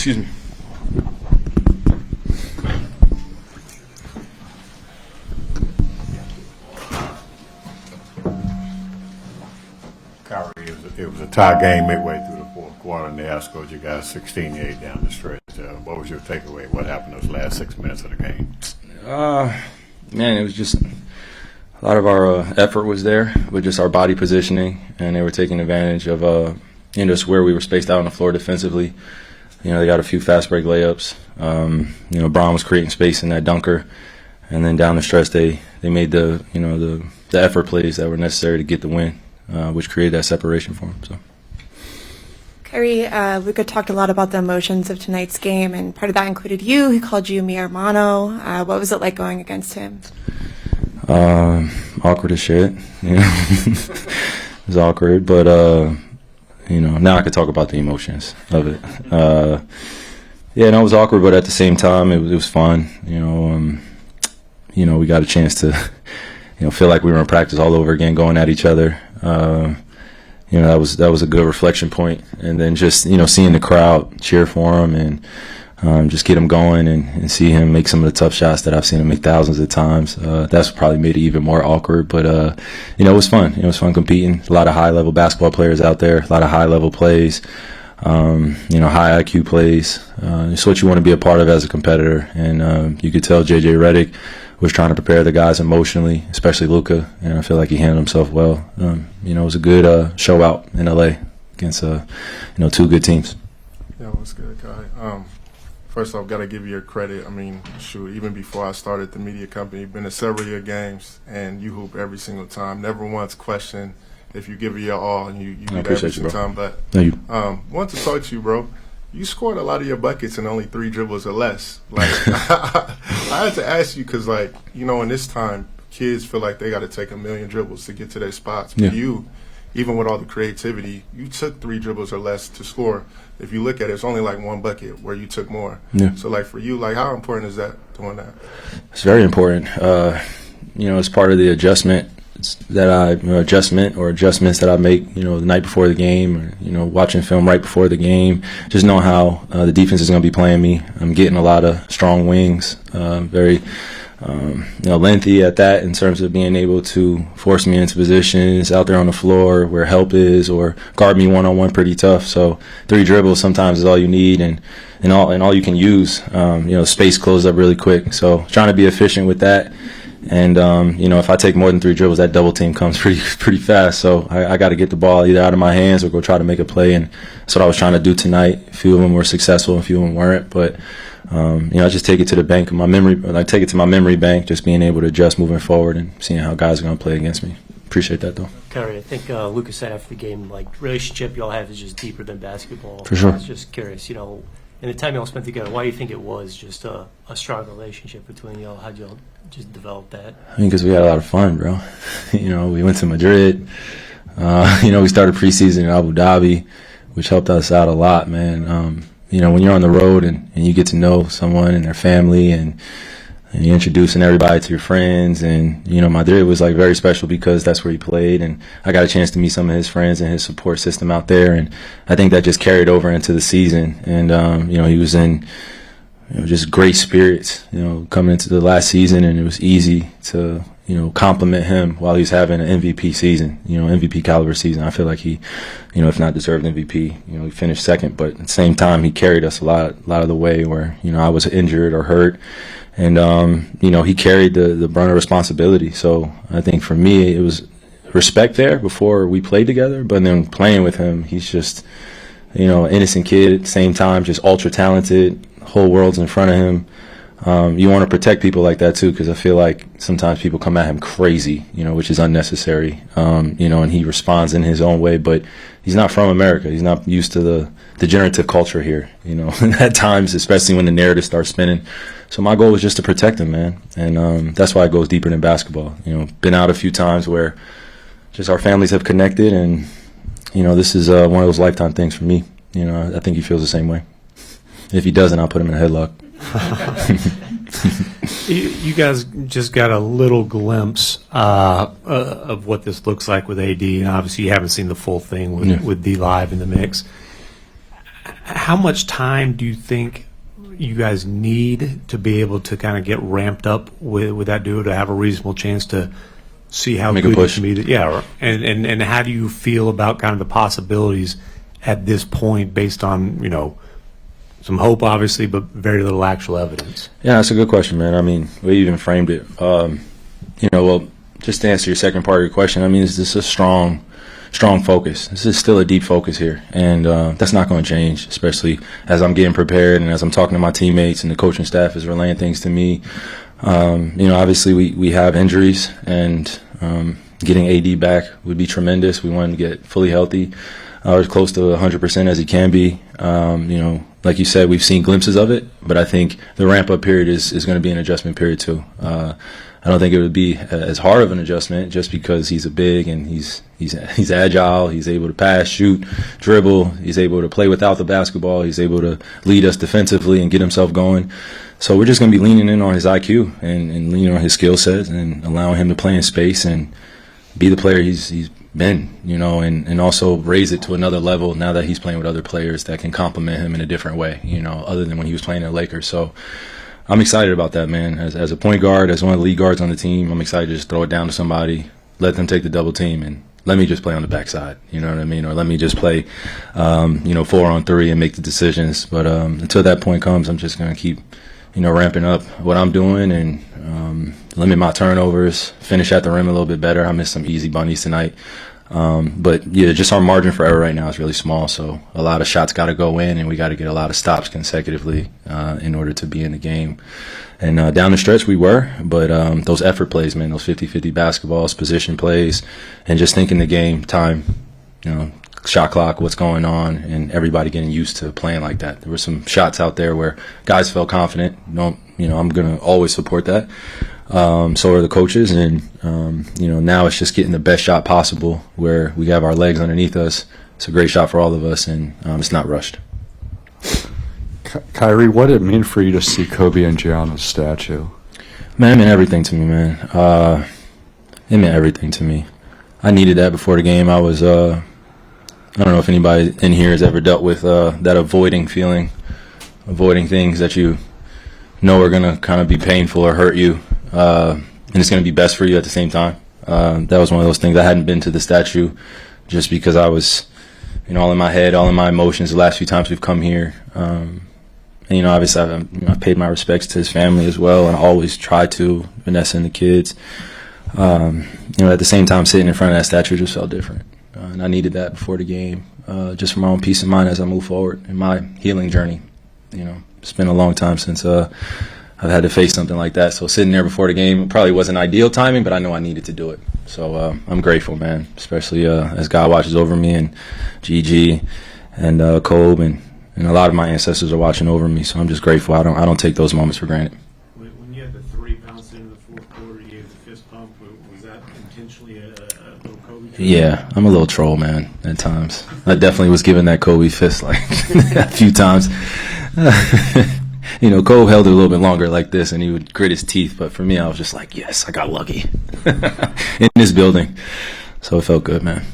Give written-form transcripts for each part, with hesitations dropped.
Excuse me. Kyrie, it was a tie game midway through the fourth quarter, and they outscored you guys 16-8 down the stretch. What was your takeaway? What happened those last 6 minutes of the game? Man, it was just a lot of our effort was there with just our body positioning, and they were taking advantage of just where we were spaced out on the floor defensively. They got a few fast break layups. Braun was creating space in that dunker, and then down the stretch they made the effort plays that were necessary to get the win, which created that separation for them. So. Kyrie, Luka talked a lot about the emotions of tonight's game, and part of that included you. He called you mi hermano. What was it like going against him? Awkward as shit. It was awkward, but now I could talk about the emotions of it. It was awkward, but at the same time, it was fun. We got a chance to, feel like we were in practice all over again, going at each other. That was a good reflection point. And then just, seeing the crowd cheer for him and just get him going and see him make some of the tough shots that I've seen him make thousands of times. That's probably made it even more awkward. But, it was fun. It was fun competing. A lot of high-level basketball players out there, a lot of high-level plays, high IQ plays. It's what you want to be a part of as a competitor. And you could tell J.J. Redick was trying to prepare the guys emotionally, especially Luka, and I feel like he handled himself well. It was a good show out in L.A. against, two good teams. Yeah, it was good, Kai. First off, got to give you your credit. I mean, even before I started the media company, you've been to several of your games, and you hoop every single time. Never once question if you give it your all, and you do that every single time. But want to talk to you, bro. You scored a lot of your buckets in only 3 dribbles or less. Like, I had to ask you because, in this time, kids feel like they got to take a million dribbles to get to their spots. But you, even with all the creativity, you took 3 dribbles or less to score. If you look at it, it's only like 1 bucket where you took more. Yeah. So, for you, how important is that, doing that? It's very important. It's part of the adjustments that I make, the night before the game, or, watching film right before the game, just knowing how the defense is going to be playing me. I'm getting a lot of strong wings, very lengthy at that in terms of being able to force me into positions out there on the floor where help is, or guard me one-on-one pretty tough. So 3 dribbles sometimes is all you need, and all you can use. Space closed up really quick. So trying to be efficient with that. And, if I take more than 3 dribbles, that double team comes pretty fast. So I got to get the ball either out of my hands or go try to make a play. And that's what I was trying to do tonight. A few of them were successful, a few of them weren't. But, I just take it to the bank of my memory. I take it to my memory bank, just being able to adjust moving forward and seeing how guys are going to play against me. Appreciate that, though. Kyrie, I think Luka said after the game, relationship you all have is just deeper than basketball. For sure. I was just curious, in the time you all spent together, why do you think it was just a strong relationship between y'all? How'd y'all just develop that? I mean, because we had a lot of fun, bro. We went to Madrid. We started preseason in Abu Dhabi, which helped us out a lot, man. When you're on the road and you get to know someone and their family and you're introducing everybody to your friends, and Madrid was very special because that's where he played, and I got a chance to meet some of his friends and his support system out there, and I think that just carried over into the season. And he was in just great spirits, coming into the last season, and it was easy to compliment him while he's having an MVP season, MVP caliber season. I feel like he, if not deserved MVP, he finished second, but at the same time he carried us a lot of the way where I was injured or hurt. And, he carried the brunt of responsibility. So I think for me, it was respect there before we played together. But then playing with him, he's just, an innocent kid at the same time, just ultra talented. Whole world's in front of him. You want to protect people like that, too, because I feel like sometimes people come at him crazy, which is unnecessary, and he responds in his own way. But he's not from America. He's not used to the degenerative culture here, at times, especially when the narrative starts spinning. So my goal was just to protect him, man. And that's why it goes deeper than basketball. Been out a few times where just our families have connected, and, this is one of those lifetime things for me. I think he feels the same way. If he doesn't, I'll put him in a headlock. You guys just got a little glimpse of what this looks like with AD, and obviously you haven't seen the full thing with D Live in the mix. how much time do you think you guys need to be able to kind of get ramped up with that duo to have a reasonable chance to see how Make a good push. you can be? Yeah, and how do you feel about kind of the possibilities at this point, based on some hope, obviously, but very little actual evidence? Yeah, that's a good question, man. I mean, we even framed it. Well, just to answer your second part of your question, I mean, this is a strong focus. This is still a deep focus here, and that's not going to change, especially as I'm getting prepared and as I'm talking to my teammates and the coaching staff is relaying things to me. Obviously we have injuries, and getting AD back would be tremendous. We want him to get fully healthy, as close to 100% as he can be. Like you said, we've seen glimpses of it, but I think the ramp-up period is going to be an adjustment period too. I don't think it would be as hard of an adjustment just because he's a big and he's agile. He's able to pass, shoot, dribble. He's able to play without the basketball. He's able to lead us defensively and get himself going. So we're just going to be leaning in on his IQ and leaning on his skill sets and allowing him to play in space and be the player he's been, and also raise it to another level now that he's playing with other players that can complement him in a different way, other than when he was playing at Lakers. So I'm excited about that, man. As a point guard, as one of the lead guards on the team, I'm excited to just throw it down to somebody, let them take the double team, and let me just play on the backside, you know what I mean? Or let me just play, 4-on-3 and make the decisions. But until that point comes, I'm just going to keep, ramping up what I'm doing and limit my turnovers, finish at the rim a little bit better. I missed some easy bunnies tonight. But yeah, just our margin for error right now is really small. So a lot of shots got to go in, and we got to get a lot of stops consecutively in order to be in the game. And down the stretch we were, but those effort plays, man, those 50-50 basketballs, position plays, and just thinking the game, time, shot clock, what's going on, and everybody getting used to playing like that. There were some shots out there where guys felt confident. I'm going to always support that. So are the coaches, and now it's just getting the best shot possible where we have our legs underneath us. It's a great shot for all of us, and it's not rushed. Kyrie, what did it mean for you to see Kobe and Gianna's statue? Man, it meant everything to me, man. It meant everything to me. I needed that before the game. I was, I don't know if anybody in here has ever dealt with that avoiding feeling, avoiding things that you know are going to kind of be painful or hurt you, and it's going to be best for you at the same time. That was one of those things. I hadn't been to the statue just because I was, all in my head, all in my emotions the last few times we've come here. And, obviously I've paid my respects to his family as well, and I always try to, Vanessa and the kids. At the same time, sitting in front of that statue just felt different. And I needed that before the game, just for my own peace of mind as I move forward in my healing journey. It's been a long time since I've had to face something like that. So sitting there before the game probably wasn't ideal timing, but I know I needed to do it. So I'm grateful, man, especially as God watches over me, and Gigi and Kobe and a lot of my ancestors are watching over me. So I'm just grateful. I don't take those moments for granted. When you had the three bounced into the fourth quarter, you gave the fist pump. Was that intentionally a little Kobe? Yeah, I'm a little troll, man, at times. I definitely was giving that Kobe fist like a few times. Kobe held it a little bit longer like this, and he would grit his teeth. But for me, I was just like, yes, I got lucky in this building. So it felt good, man.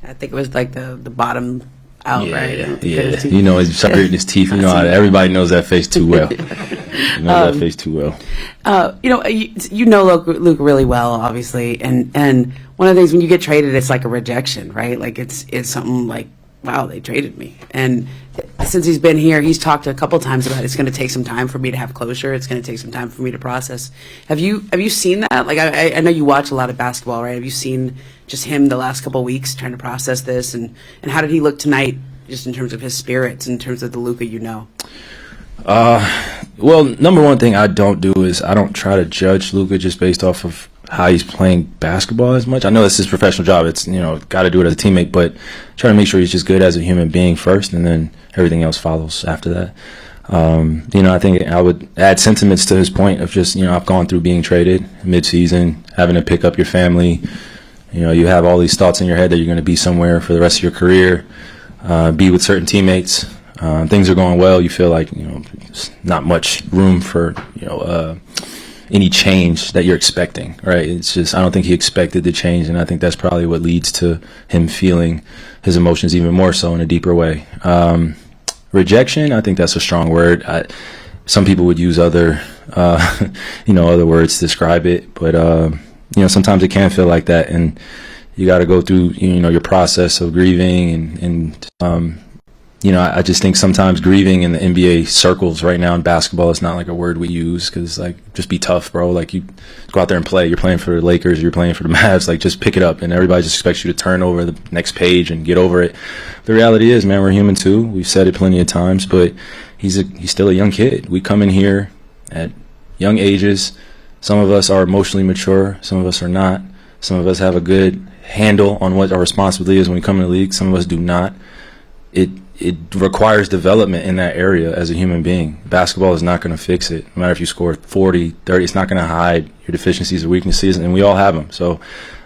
I think it was like the bottom out, right? Yeah. He's gritting his teeth. Everybody knows that face too well. That face too well. Luka really well, obviously, and one of the things when you get traded, it's like a rejection, right? Like it's something like, wow, they traded me. And since he's been here, he's talked a couple times about it's going to take some time for me to have closure. It's going to take some time for me to process. Have you seen that? Like I know you watch a lot of basketball, right? Have you seen just him the last couple of weeks trying to process this? And how did he look tonight, just in terms of his spirits, in terms of the Luka you know? Well, number one thing I don't do is I don't try to judge Luka just based off of how he's playing basketball as much. I know that's his professional job. It's, got to do it as a teammate, but try to make sure he's just good as a human being first, and then everything else follows after that. I think I would add sentiments to his point of just, I've gone through being traded mid-season, having to pick up your family. You have all these thoughts in your head that you're going to be somewhere for the rest of your career, be with certain teammates. Things are going well. You feel like, there's not much room for, any change that you're expecting, right? It's just, I don't think he expected the change, and I think that's probably what leads to him feeling his emotions even more so in a deeper way. rejection, I think that's a strong word. Some people would use other, other words to describe it, but sometimes it can feel like that, and you got to go through, your process of grieving, and I just think sometimes grieving in the NBA circles right now in basketball is not like a word we use, because just be tough, bro. Like, you go out there and play. You're playing for the Lakers, you're playing for the Mavs. Like, just pick it up, and everybody just expects you to turn over the next page and get over it. The reality is, man, we're human too. We've said it plenty of times, but he's still a young kid. We come in here at young ages. Some of us are emotionally mature. Some of us are not. Some of us have a good handle on what our responsibility is when we come in the league. Some of us do not. It requires development in that area as a human being. Basketball is not going to fix it. No matter if you score 40, 30, it's not going to hide your deficiencies or weaknesses, and we all have them. So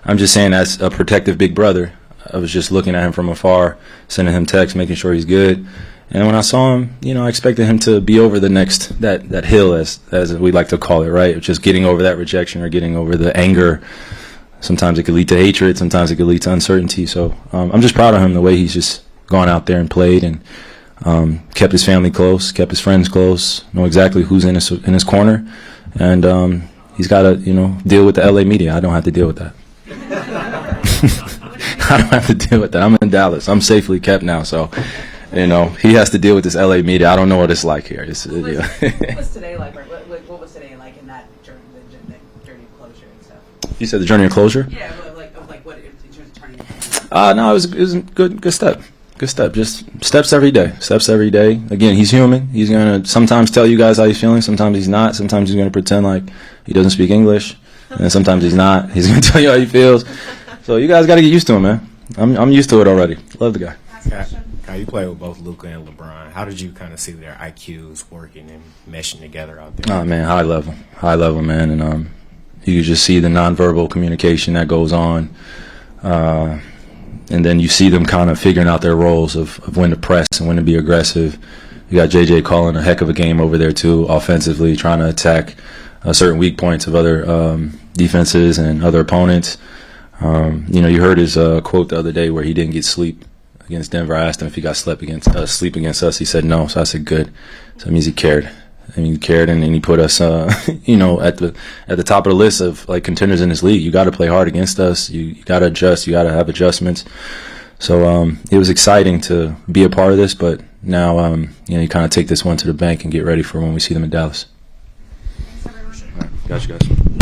I'm just saying, as a protective big brother, I was just looking at him from afar, sending him texts, making sure he's good. And when I saw him, I expected him to be over the next, that hill, as we like to call it, right? Just getting over that rejection or getting over the anger. Sometimes it could lead to hatred. Sometimes it could lead to uncertainty. So I'm just proud of him, the way he's just gone out there and played, and kept his family close, kept his friends close, know exactly who's in his corner, and he's got to deal with the LA media. I don't have to deal with that. I don't have to deal with that. I'm in Dallas. I'm safely kept now, so he has to deal with this LA media. I don't know what it's like here. What was today like? What was today like in that journey of closure and stuff? You said the journey of closure? Yeah, like what in terms of turning? No, it was a good step. Good step. Just steps every day. Steps every day. Again, he's human. He's going to sometimes tell you guys how he's feeling. Sometimes he's not. Sometimes he's going to pretend like he doesn't speak English. And sometimes he's not. He's going to tell you how he feels. So you guys got to get used to him, man. I'm used to it already. Love the guy. Kyle, you play with both Luka and LeBron. How did you kind of see their IQs working and meshing together out there? Oh, man, high level, man. And you can just see the nonverbal communication that goes on. And then you see them kind of figuring out their roles of when to press and when to be aggressive. You got JJ calling a heck of a game over there too, offensively, trying to attack certain weak points of other defenses and other opponents. You heard his quote the other day where he didn't get sleep against Denver. I asked him if he got sleep against us. He said no. So I said good. So that means he cared. He cared, and he put us, at the top of the list of contenders in this league. You got to play hard against us. You got to adjust. You got to have adjustments. So it was exciting to be a part of this, but now you kind of take this one to the bank and get ready for when we see them in Dallas. All right, got you guys.